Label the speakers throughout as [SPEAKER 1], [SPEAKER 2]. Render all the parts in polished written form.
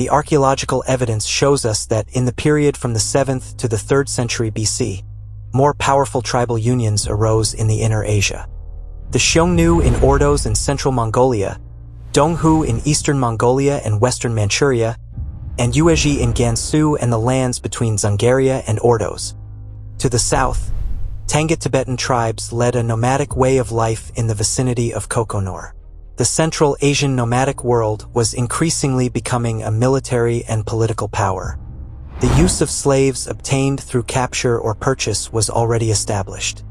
[SPEAKER 1] the archaeological evidence shows us that in the period from the 7th to the 3rd century BC, more powerful tribal unions arose in the Inner Asia. The Xiongnu in Ordos in central Mongolia, Donghu in eastern Mongolia and western Manchuria, and Yuezhi in Gansu and the lands between Dzungaria and Ordos. To the south, Tangut-Tibetan tribes led a nomadic way of life in the vicinity of Kokonor. The Central Asian nomadic world was increasingly becoming a military and political power. The use of slaves obtained through capture or purchase was already established.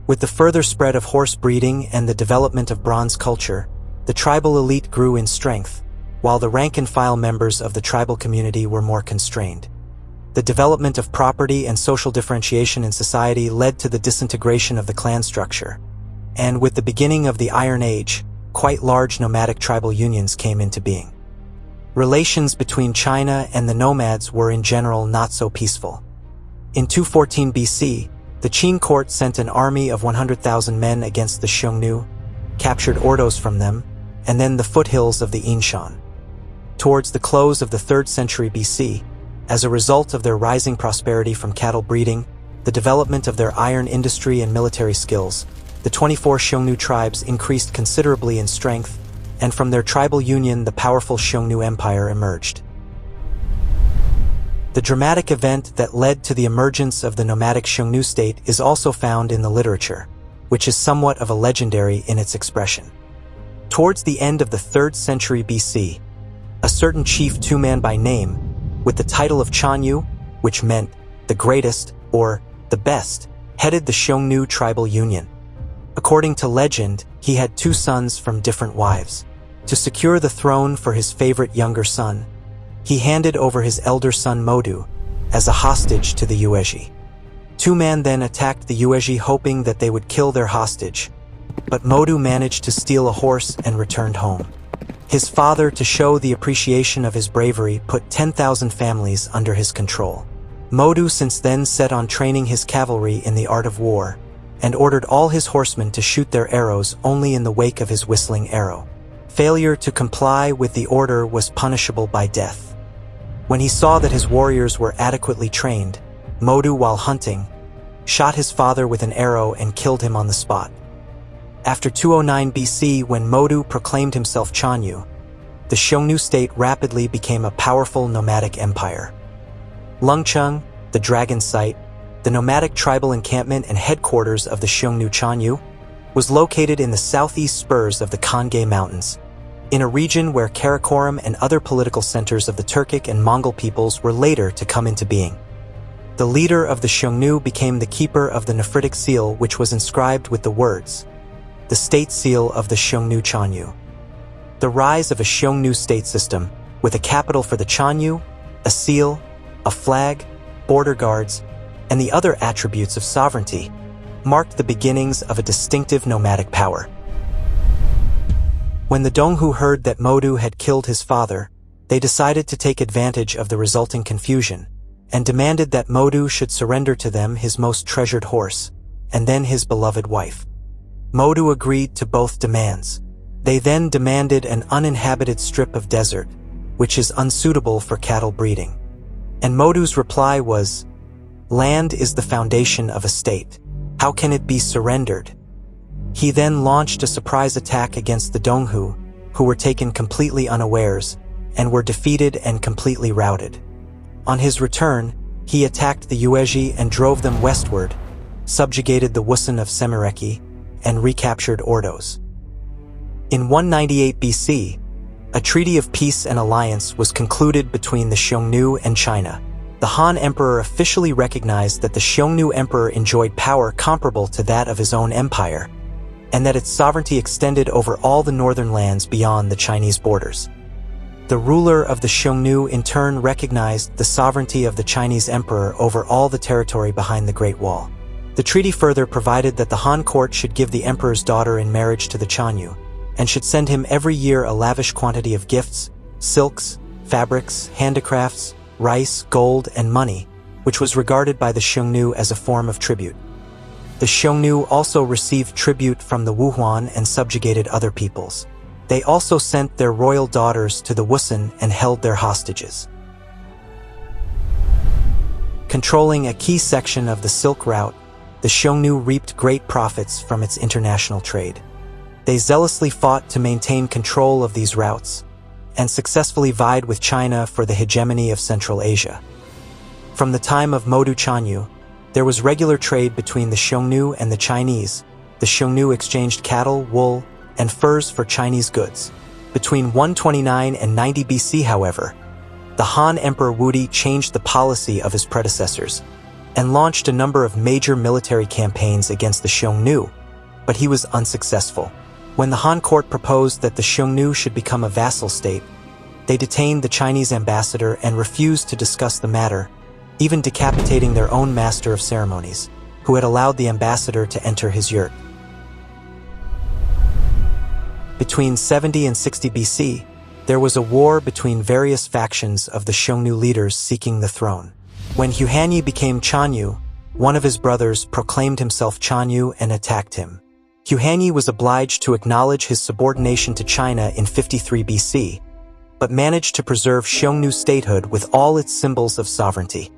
[SPEAKER 1] With the further spread of horse breeding and the development of bronze culture, the tribal elite grew in strength, while the rank-and-file members of the tribal community were more constrained. The development of property and social differentiation in society led to the disintegration of the clan structure, and with the beginning of the Iron Age, quite large nomadic tribal unions came into being. Relations between China and the nomads were in general not so peaceful. In 214 BC, the Qin court sent an army of 100,000 men against the Xiongnu, captured Ordos from them, and then the foothills of the Yinshan. Towards the close of the 3rd century BC, as a result of their rising prosperity from cattle breeding, the development of their iron industry and military skills, the 24 Xiongnu tribes increased considerably in strength, and from their tribal union the powerful Xiongnu Empire emerged. The dramatic event that led to the emergence of the nomadic Xiongnu state is also found in the literature, which is somewhat of a legendary in its expression. Towards the end of the 3rd century BC, a certain chief two-man by name, with the title of Chanyu, which meant the greatest or the best, headed the Xiongnu tribal union. According to legend, he had 2 sons from different wives. To secure the throne for his favorite younger son, he handed over his elder son Modu as a hostage to the Yuezhi. Two-man then attacked the Yuezhi hoping that they would kill their hostage, but Modu managed to steal a horse and returned home. His father, to show the appreciation of his bravery, put 10,000 families under his control. Modu since then set on training his cavalry in the art of war, and ordered all his horsemen to shoot their arrows only in the wake of his whistling arrow. Failure to comply with the order was punishable by death. When he saw that his warriors were adequately trained, Modu, while hunting, shot his father with an arrow and killed him on the spot. After 209 BC, when Modu proclaimed himself Chanyu, the Xiongnu state rapidly became a powerful nomadic empire. Lungcheng, the dragon site, the nomadic tribal encampment and headquarters of the Xiongnu Chanyu, was located in the southeast spurs of the Kangye Mountains, in a region where Karakoram and other political centers of the Turkic and Mongol peoples were later to come into being. The leader of the Xiongnu became the keeper of the Nephritic seal, which was inscribed with the words, "The state seal of the Xiongnu Chanyu." The rise of a Xiongnu state system, with a capital for the Chanyu, a seal, a flag, border guards, and the other attributes of sovereignty, marked the beginnings of a distinctive nomadic power. When the Donghu heard that Modu had killed his father, they decided to take advantage of the resulting confusion, and demanded that Modu should surrender to them his most treasured horse, and then his beloved wife. Modu agreed to both demands. They then demanded an uninhabited strip of desert, which is unsuitable for cattle breeding. And Modu's reply was, "Land is the foundation of a state. How can it be surrendered?" He then launched a surprise attack against the Donghu, who were taken completely unawares, and were defeated and completely routed. On his return, he attacked the Yuezhi and drove them westward, subjugated the Wusun of Semireki, and recaptured Ordos. In 198 BC, a treaty of peace and alliance was concluded between the Xiongnu and China. The Han Emperor officially recognized that the Xiongnu Emperor enjoyed power comparable to that of his own empire, and that its sovereignty extended over all the northern lands beyond the Chinese borders. The ruler of the Xiongnu in turn recognized the sovereignty of the Chinese emperor over all the territory behind the Great Wall. The treaty further provided that the Han court should give the emperor's daughter in marriage to the Chanyu, and should send him every year a lavish quantity of gifts, silks, fabrics, handicrafts, rice, gold, and money, which was regarded by the Xiongnu as a form of tribute. The Xiongnu also received tribute from the Wuhuan and subjugated other peoples. They also sent their royal daughters to the Wusun and held their hostages. Controlling a key section of the Silk Route, the Xiongnu reaped great profits from its international trade. They zealously fought to maintain control of these routes, and successfully vied with China for the hegemony of Central Asia. From the time of Modu Chanyu, there was regular trade between the Xiongnu and the Chinese. The Xiongnu exchanged cattle, wool, and furs for Chinese goods. Between 129 and 90 BC, however, the Han Emperor Wudi changed the policy of his predecessors and launched a number of major military campaigns against the Xiongnu, but he was unsuccessful. When the Han court proposed that the Xiongnu should become a vassal state, they detained the Chinese ambassador and refused to discuss the matter, even decapitating their own master of ceremonies, who had allowed the ambassador to enter his yurt. Between 70 and 60 BC, there was a war between various factions of the Xiongnu leaders seeking the throne. When Huanyi became Chanyu, one of his brothers proclaimed himself Chanyu and attacked him. Huanyi was obliged to acknowledge his subordination to China in 53 BC, but managed to preserve Xiongnu statehood with all its symbols of sovereignty.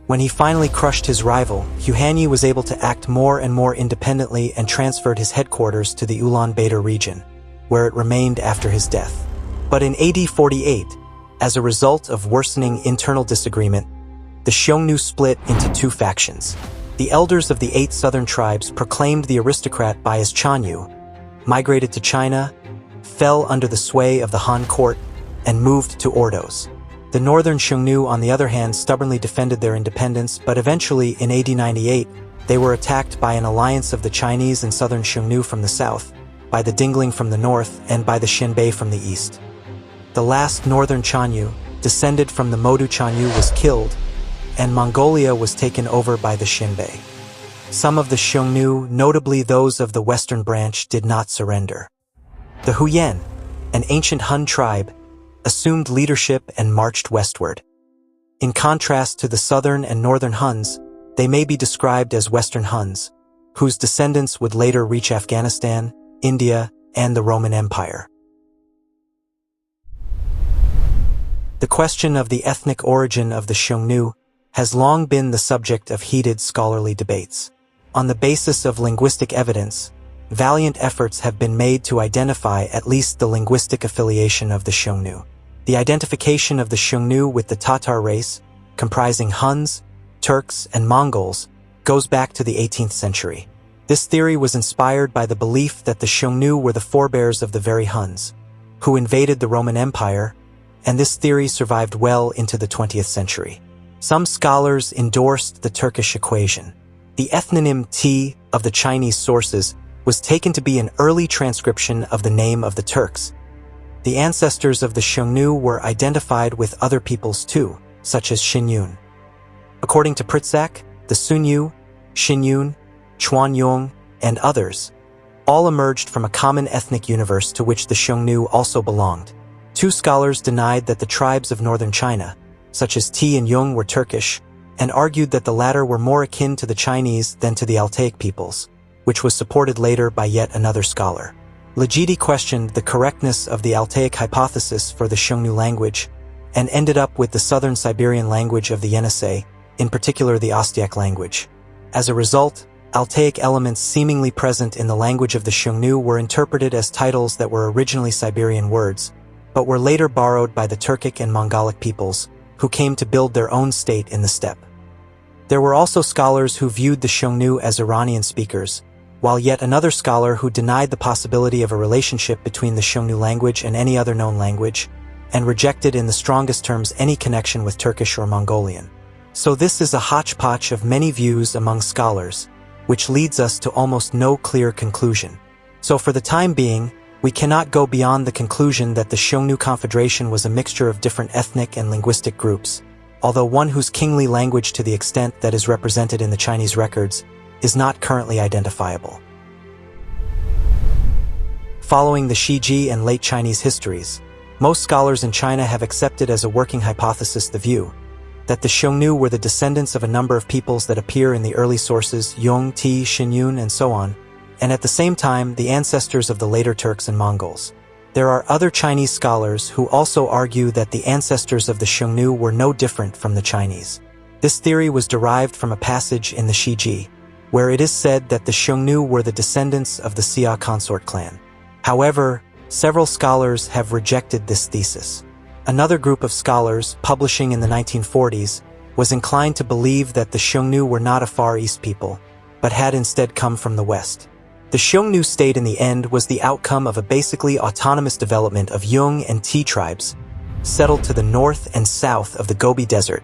[SPEAKER 1] When he finally crushed his rival, Huanyi was able to act more and more independently and transferred his headquarters to the Ulaanbaatar region, where it remained after his death. But in AD 48, as a result of worsening internal disagreement, the Xiongnu split into two factions. The elders of the 8 southern tribes proclaimed the aristocrat Bias Chanyu, migrated to China, fell under the sway of the Han court, and moved to Ordos. The northern Xiongnu, on the other hand, stubbornly defended their independence, but eventually, in AD 98, they were attacked by an alliance of the Chinese and southern Xiongnu from the south, by the Dingling from the north, and by the Xianbei from the east. The last northern Chanyu, descended from the Modu Chanyu, was killed, and Mongolia was taken over by the Xianbei. Some of the Xiongnu, notably those of the western branch, did not surrender. The Huyan, an ancient Han tribe, assumed leadership and marched westward. In contrast to the southern and northern Huns, they may be described as Western Huns, whose descendants would later reach Afghanistan, India, and the Roman Empire. The question of the ethnic origin of the Xiongnu has long been the subject of heated scholarly debates. On the basis of linguistic evidence, valiant efforts have been made to identify at least the linguistic affiliation of the Xiongnu. The identification of the Xiongnu with the Tatar race, comprising Huns, Turks, and Mongols, goes back to the 18th century. This theory was inspired by the belief that the Xiongnu were the forebears of the very Huns, who invaded the Roman Empire, and this theory survived well into the 20th century. Some scholars endorsed the Turkish equation. The ethnonym T of the Chinese sources was taken to be an early transcription of the name of the Turks. The ancestors of the Xiongnu were identified with other peoples too, such as Xinyun. According to Pritzak, the Sunyu, Xinyun, Chuanyong, and others all emerged from a common ethnic universe to which the Xiongnu also belonged. Two scholars denied that the tribes of northern China, such as Ti and Yung, were Turkish, and argued that the latter were more akin to the Chinese than to the Altaic peoples, which was supported later by yet another scholar. Legidi questioned the correctness of the Altaic hypothesis for the Xiongnu language, and ended up with the southern Siberian language of the Yenisei, in particular the Ostyak language. As a result, Altaic elements seemingly present in the language of the Xiongnu were interpreted as titles that were originally Siberian words, but were later borrowed by the Turkic and Mongolic peoples, who came to build their own state in the steppe. There were also scholars who viewed the Xiongnu as Iranian speakers, while yet another scholar who denied the possibility of a relationship between the Xiongnu language and any other known language, and rejected in the strongest terms any connection with Turkish or Mongolian. So this is a hodgepodge of many views among scholars, which leads us to almost no clear conclusion. So for the time being, we cannot go beyond the conclusion that the Xiongnu Confederation was a mixture of different ethnic and linguistic groups, although one whose kingly language to the extent that is represented in the Chinese records is not currently identifiable. Following the Shiji and late Chinese histories, most scholars in China have accepted as a working hypothesis the view that the Xiongnu were the descendants of a number of peoples that appear in the early sources Yung, Ti, Xinyun, and so on, and at the same time the ancestors of the later Turks and Mongols. There are other Chinese scholars who also argue that the ancestors of the Xiongnu were no different from the Chinese. This theory was derived from a passage in the Shiji, where it is said that the Xiongnu were the descendants of the Xia consort clan. However, several scholars have rejected this thesis. Another group of scholars, publishing in the 1940s, was inclined to believe that the Xiongnu were not a Far East people, but had instead come from the West. The Xiongnu state in the end was the outcome of a basically autonomous development of Yung and Ti tribes, settled to the north and south of the Gobi Desert,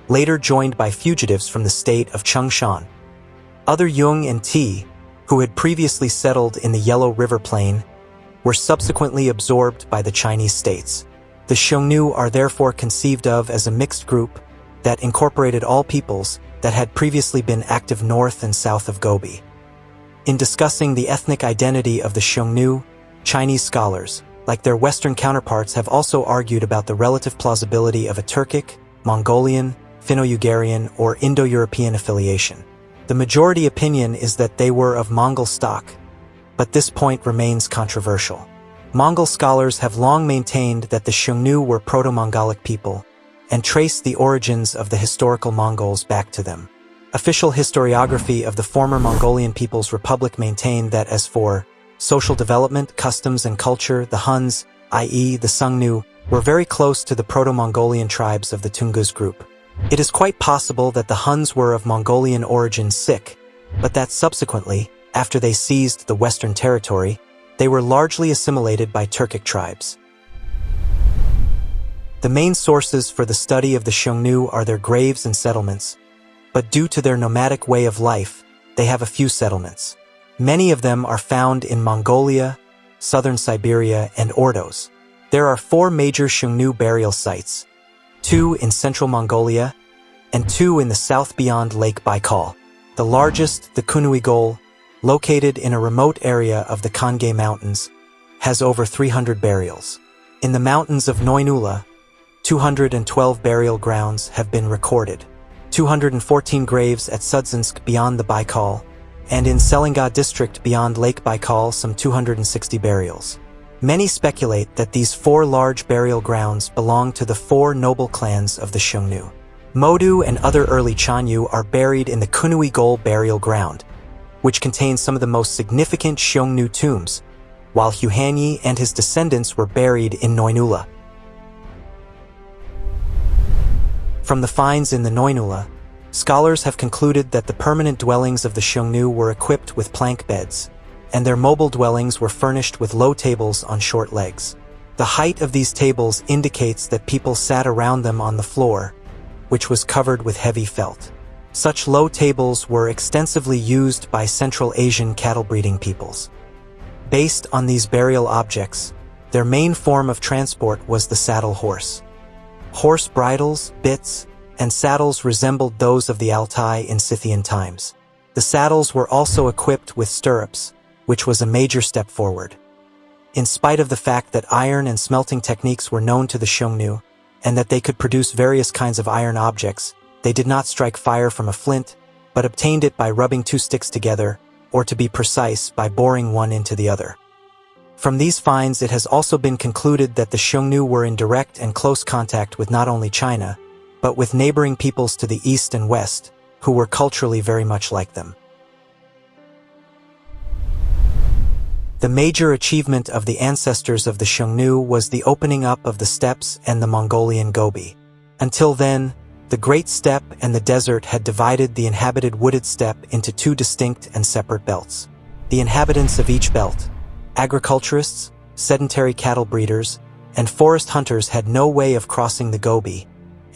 [SPEAKER 1] later joined by fugitives from the state of Chongshan. Other Yung and Ti, who had previously settled in the Yellow River Plain, were subsequently absorbed by the Chinese states. The Xiongnu are therefore conceived of as a mixed group that incorporated all peoples that had previously been active north and south of Gobi. In discussing the ethnic identity of the Xiongnu, Chinese scholars, like their Western counterparts, have also argued about the relative plausibility of a Turkic, Mongolian, Finno-Ugarian, or Indo-European affiliation. The majority opinion is that they were of Mongol stock, but this point remains controversial. Mongol scholars have long maintained that the Xiongnu were Proto-Mongolic people and traced the origins of the historical Mongols back to them. Official historiography of the former Mongolian People's Republic maintained that as for social development, customs, and culture, the Huns, i.e. the Xiongnu, were very close to the Proto-Mongolian tribes of the Tungus group. It is quite possible that the Huns were of Mongolian origin Sikh, but that subsequently, after they seized the Western territory, they were largely assimilated by Turkic tribes. The main sources for the study of the Xiongnu are their graves and settlements, but due to their nomadic way of life, they have a few settlements. Many of them are found in Mongolia, southern Siberia, and Ordos. There are 4 major Xiongnu burial sites, 2 in central Mongolia, and 2 in the south beyond Lake Baikal. The largest, the Kunuigol, located in a remote area of the Kangay Mountains, has over 300 burials. In the mountains of Noinula, 212 burial grounds have been recorded, 214 graves at Sudzinsk beyond the Baikal, and in Selenga district beyond Lake Baikal some 260 burials. Many speculate that these 4 large burial grounds belong to the 4 noble clans of the Xiongnu. Modu and other early Chanyu are buried in the Kunuigol burial ground, which contains some of the most significant Xiongnu tombs, while Huhanyi and his descendants were buried in Noinula. From the finds in the Noinula, scholars have concluded that the permanent dwellings of the Xiongnu were equipped with plank beds, and their mobile dwellings were furnished with low tables on short legs. The height of these tables indicates that people sat around them on the floor, which was covered with heavy felt. Such low tables were extensively used by Central Asian cattle-breeding peoples. Based on these burial objects, their main form of transport was the saddle horse. Horse bridles, bits, and saddles resembled those of the Altai in Scythian times. The saddles were also equipped with stirrups, which was a major step forward. In spite of the fact that iron and smelting techniques were known to the Xiongnu, and that they could produce various kinds of iron objects, they did not strike fire from a flint, but obtained it by rubbing 2 sticks together, or to be precise, by boring one into the other. From these finds, it has also been concluded that the Xiongnu were in direct and close contact with not only China, but with neighboring peoples to the east and west, who were culturally very much like them. The major achievement of the ancestors of the Xiongnu was the opening up of the steppes and the Mongolian Gobi. Until then, the Great Steppe and the desert had divided the inhabited wooded steppe into 2 distinct and separate belts. The inhabitants of each belt, agriculturists, sedentary cattle breeders, and forest hunters, had no way of crossing the Gobi,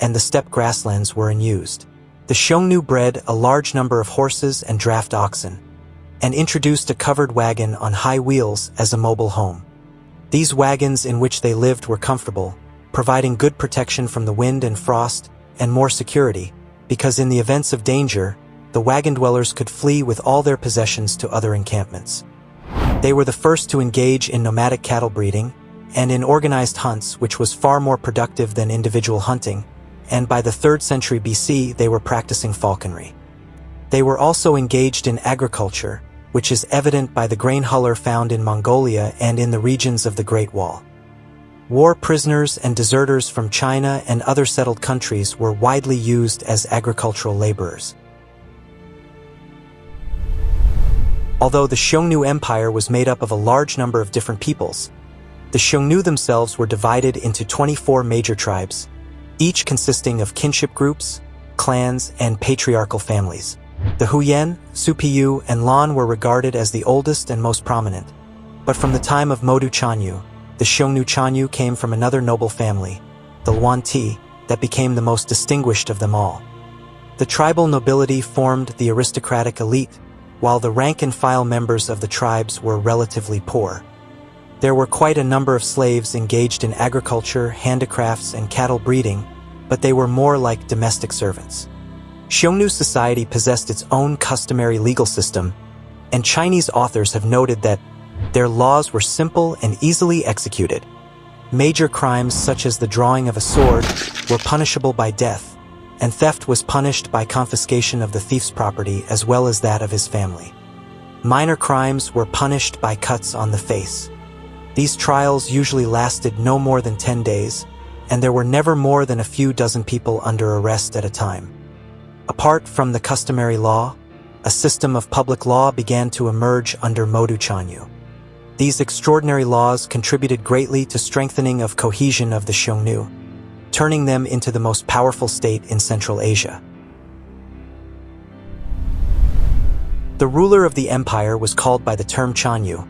[SPEAKER 1] and the steppe grasslands were unused. The Xiongnu bred a large number of horses and draft oxen, and introduced a covered wagon on high wheels as a mobile home. These wagons in which they lived were comfortable, providing good protection from the wind and frost, and more security, because in the events of danger, the wagon dwellers could flee with all their possessions to other encampments. They were the first to engage in nomadic cattle breeding, and in organized hunts, which was far more productive than individual hunting, and by the 3rd century BC they were practicing falconry. They were also engaged in agriculture, which is evident by the grain huller found in Mongolia and in the regions of the Great Wall. War prisoners and deserters from China and other settled countries were widely used as agricultural laborers. Although the Xiongnu Empire was made up of a large number of different peoples, the Xiongnu themselves were divided into 24 major tribes, each consisting of kinship groups, clans, and patriarchal families. The Huyan, Supiyu, and Lan were regarded as the oldest and most prominent, but from the time of Modu Chanyu, the Xiongnu Chanyu came from another noble family, the Luanti, that became the most distinguished of them all. The tribal nobility formed the aristocratic elite, while the rank-and-file members of the tribes were relatively poor. There were quite a number of slaves engaged in agriculture, handicrafts, and cattle breeding, but they were more like domestic servants. Xiongnu society possessed its own customary legal system, and Chinese authors have noted that their laws were simple and easily executed. Major crimes such as the drawing of a sword were punishable by death, and theft was punished by confiscation of the thief's property as well as that of his family. Minor crimes were punished by cuts on the face. These trials usually lasted no more than 10 days, and there were never more than a few dozen people under arrest at a time. Apart from the customary law, a system of public law began to emerge under Modu Chanyu. These extraordinary laws contributed greatly to strengthening of cohesion of the Xiongnu, turning them into the most powerful state in Central Asia. The ruler of the empire was called by the term Chanyu,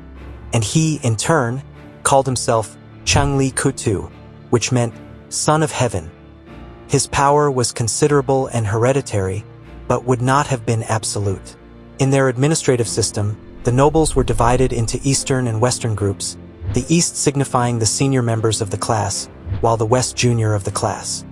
[SPEAKER 1] and he, in turn, called himself Changli Kutu, which meant son of heaven. His power was considerable and hereditary, but would not have been absolute. In their administrative system, the nobles were divided into eastern and western groups, the east signifying the senior members of the class, while the west junior of the class.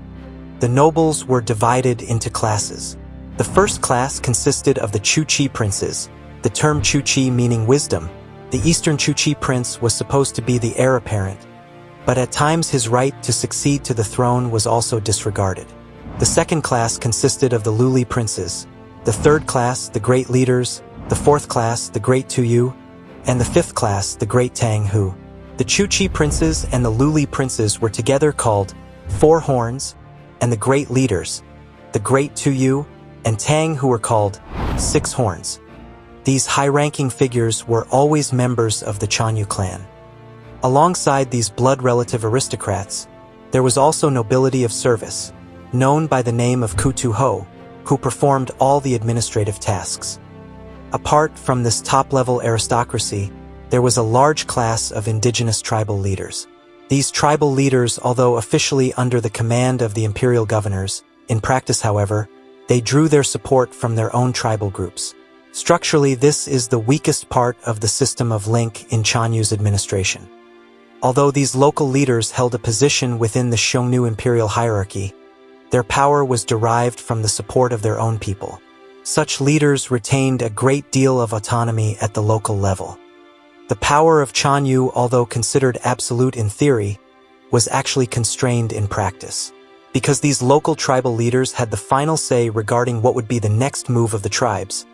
[SPEAKER 1] The nobles were divided into classes. The first class consisted of the Chuchi princes, the term Chuchi meaning wisdom. The eastern Chuchi prince was supposed to be the heir apparent, but at times his right to succeed to the throne was also disregarded. The second class consisted of the Luli princes, the third class, the great leaders, the fourth class, the great Tuyu, and the fifth class, the great Tang Hu. The Chuchi princes and the Luli princes were together called Four Horns, and the great leaders, the great Tuyu, and Tang Hu were called Six Horns. These high-ranking figures were always members of the Chanyu clan. Alongside these blood-relative aristocrats, there was also nobility of service, known by the name of Kutu Ho, who performed all the administrative tasks. Apart from this top-level aristocracy, there was a large class of indigenous tribal leaders. These tribal leaders, although officially under the command of the imperial governors, in practice, however, they drew their support from their own tribal groups. Structurally, this is the weakest part of the system of link in Chanyu's administration. Although these local leaders held a position within the Xiongnu imperial hierarchy, their power was derived from the support of their own people. Such leaders retained a great deal of autonomy at the local level. The power of Chanyu, although considered absolute in theory, was actually constrained in practice, because these local tribal leaders had the final say regarding what would be the next move of the tribes,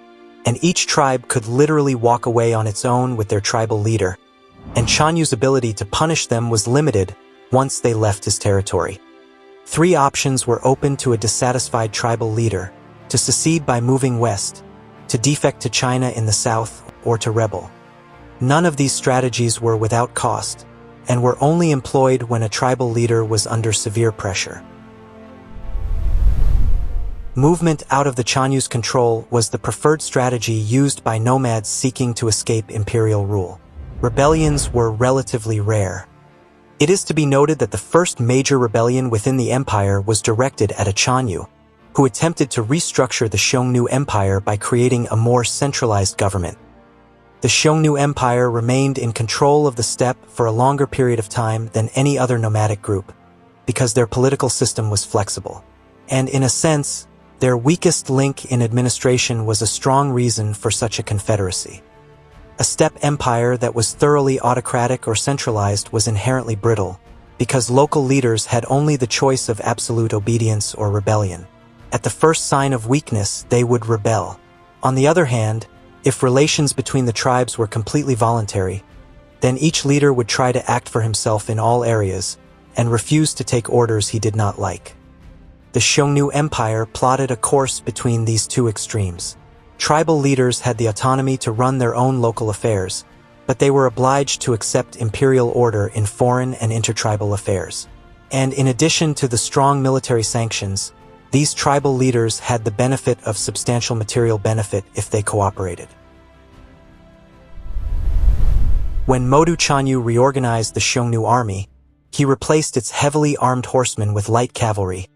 [SPEAKER 1] and each tribe could literally walk away on its own with their tribal leader, and Chanyu's ability to punish them was limited once they left his territory. 3 options were open to a dissatisfied tribal leader: to secede by moving west, to defect to China in the south, or to rebel. None of these strategies were without cost, and were only employed when a tribal leader was under severe pressure. Movement out of the Chanyu's control was the preferred strategy used by nomads seeking to escape imperial rule. Rebellions were relatively rare. It is to be noted that the first major rebellion within the empire was directed at a Chanyu, who attempted to restructure the Xiongnu Empire by creating a more centralized government. The Xiongnu Empire remained in control of the steppe for a longer period of time than any other nomadic group, because their political system was flexible. And in a sense, their weakest link in administration was a strong reason for such a confederacy. A steppe empire that was thoroughly autocratic or centralized was inherently brittle, because local leaders had only the choice of absolute obedience or rebellion. At the first sign of weakness, they would rebel. On the other hand, If relations between the tribes were completely voluntary, then each leader would try to act for himself in all areas and refuse to take orders he did not like. The Xiongnu Empire plotted a course between these two extremes. Tribal leaders had the autonomy to run their own local affairs, but they were obliged to accept imperial order in foreign and intertribal affairs. And in addition to the strong military sanctions, these tribal leaders had the benefit of substantial material benefit if they cooperated. When Modu Chanyu reorganized the Xiongnu army, he replaced its heavily armed horsemen with light cavalry,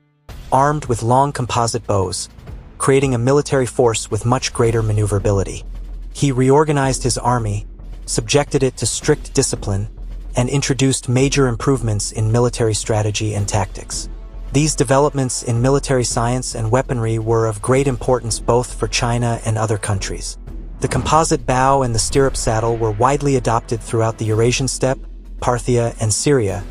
[SPEAKER 1] armed with long composite bows, creating a military force with much greater maneuverability. He reorganized his army, subjected it to strict discipline, and introduced major improvements in military strategy and tactics. These developments in military science and weaponry were of great importance both for China and other countries. The composite bow and the stirrup saddle were widely adopted throughout the Eurasian steppe, Parthia, and Syria,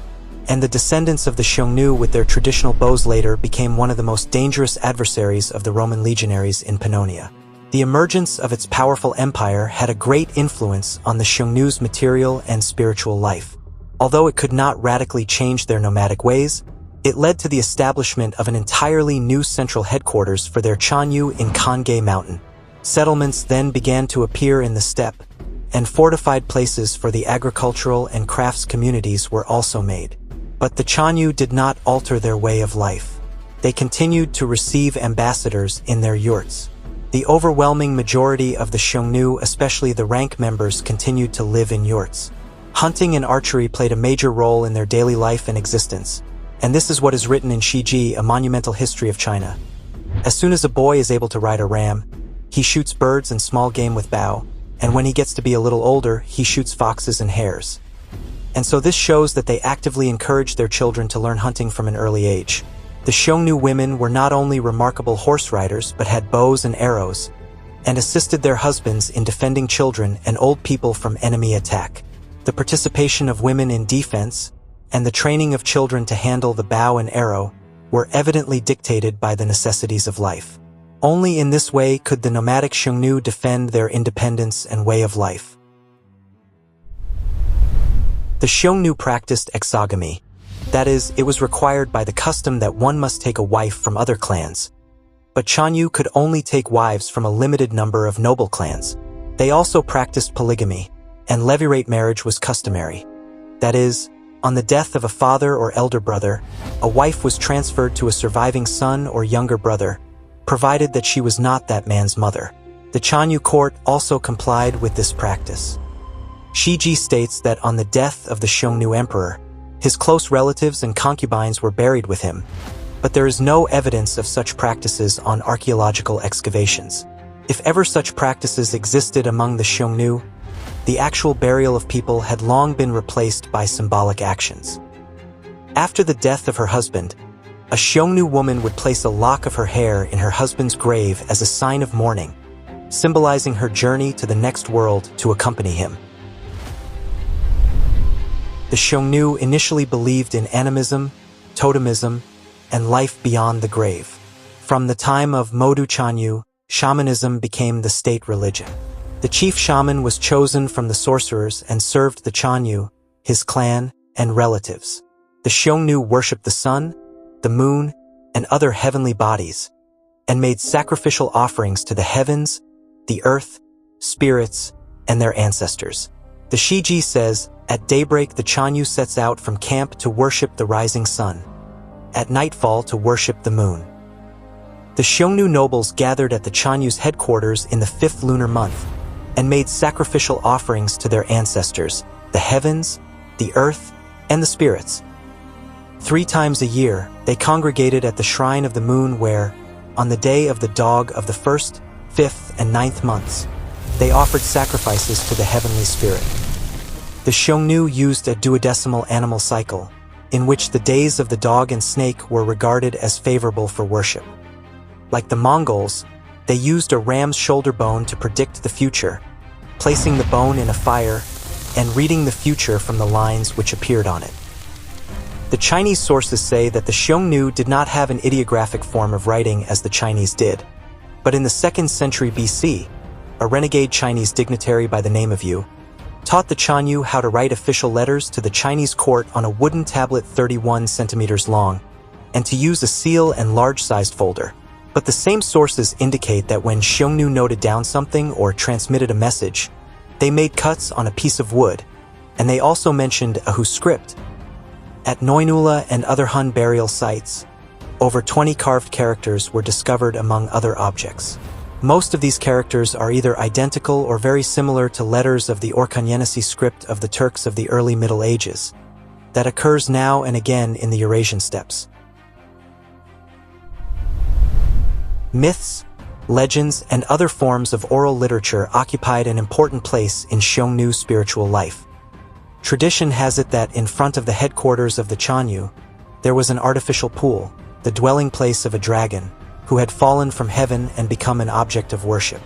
[SPEAKER 1] and the descendants of the Xiongnu with their traditional bows later became one of the most dangerous adversaries of the Roman legionaries in Pannonia. The emergence of its powerful empire had a great influence on the Xiongnu's material and spiritual life. Although it could not radically change their nomadic ways, it led to the establishment of an entirely new central headquarters for their Chanyu in Kangye Mountain. Settlements then began to appear in the steppe, and fortified places for the agricultural and crafts communities were also made. But the Chanyu did not alter their way of life. They continued to receive ambassadors in their yurts. The overwhelming majority of the Xiongnu, especially the rank members, continued to live in yurts. Hunting and archery played a major role in their daily life and existence, and this is what is written in Shiji, a monumental history of China. As soon as a boy is able to ride a ram, he shoots birds and small game with bow, and when he gets to be a little older, he shoots foxes and hares. And so this shows that they actively encouraged their children to learn hunting from an early age. The Xiongnu women were not only remarkable horse riders but had bows and arrows, and assisted their husbands in defending children and old people from enemy attack. The participation of women in defense and the training of children to handle the bow and arrow were evidently dictated by the necessities of life. Only in this way could the nomadic Xiongnu defend their independence and way of life. The Xiongnu practiced exogamy. That is, it was required by the custom that one must take a wife from other clans. But Chanyu could only take wives from a limited number of noble clans. They also practiced polygamy, and levirate marriage was customary. That is, on the death of a father or elder brother, a wife was transferred to a surviving son or younger brother, provided that she was not that man's mother. The Chanyu court also complied with this practice. Shiji states that on the death of the Xiongnu emperor, his close relatives and concubines were buried with him, but there is no evidence of such practices on archaeological excavations. If ever such practices existed among the Xiongnu, the actual burial of people had long been replaced by symbolic actions. After the death of her husband, a Xiongnu woman would place a lock of her hair in her husband's grave as a sign of mourning, symbolizing her journey to the next world to accompany him. The Xiongnu initially believed in animism, totemism, and life beyond the grave. From the time of Modu Chanyu, shamanism became the state religion. The chief shaman was chosen from the sorcerers and served the Chanyu, his clan, and relatives. The Xiongnu worshipped the sun, the moon, and other heavenly bodies, and made sacrificial offerings to the heavens, the earth, spirits, and their ancestors. The Shiji says, at daybreak the Chanyu sets out from camp to worship the rising sun, at nightfall to worship the moon. The Xiongnu nobles gathered at the Chanyu's headquarters in the 5th lunar month, and made sacrificial offerings to their ancestors, the heavens, the earth, and the spirits. 3 times a year, they congregated at the shrine of the moon where, on the day of the dog of the 1st, 5th, and 9th months, they offered sacrifices to the heavenly spirit. The Xiongnu used a duodecimal animal cycle, in which the days of the dog and snake were regarded as favorable for worship. Like the Mongols, they used a ram's shoulder bone to predict the future, placing the bone in a fire and reading the future from the lines which appeared on it. The Chinese sources say that the Xiongnu did not have an ideographic form of writing as the Chinese did, but in the 2nd century BC, a renegade Chinese dignitary by the name of Yu, taught the Chanyu how to write official letters to the Chinese court on a wooden tablet 31 centimeters long, and to use a seal and large-sized folder. But the same sources indicate that when Xiongnu noted down something or transmitted a message, they made cuts on a piece of wood, and they also mentioned a Hu script. At Noinula and other Han burial sites, over 20 carved characters were discovered among other objects. Most of these characters are either identical or very similar to letters of the Orkhon-Yenisei script of the Turks of the early Middle Ages, that occurs now and again in the Eurasian steppes. Myths, legends, and other forms of oral literature occupied an important place in Xiongnu's spiritual life. Tradition has it that in front of the headquarters of the Chanyu, there was an artificial pool, the dwelling place of a dragon, who had fallen from heaven and become an object of worship.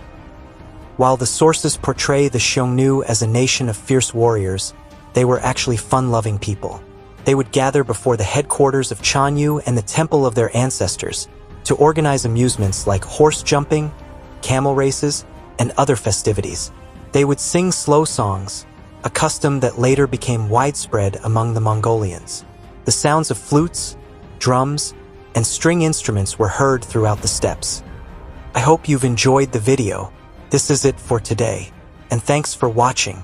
[SPEAKER 1] While the sources portray the Xiongnu as a nation of fierce warriors, they were actually fun-loving people. They would gather before the headquarters of Chanyu and the temple of their ancestors to organize amusements like horse jumping, camel races, and other festivities. They would sing slow songs, a custom that later became widespread among the Mongolians. The sounds of flutes, drums, and string instruments were heard throughout the steppes. I hope you've enjoyed the video. This is it for today, and thanks for watching.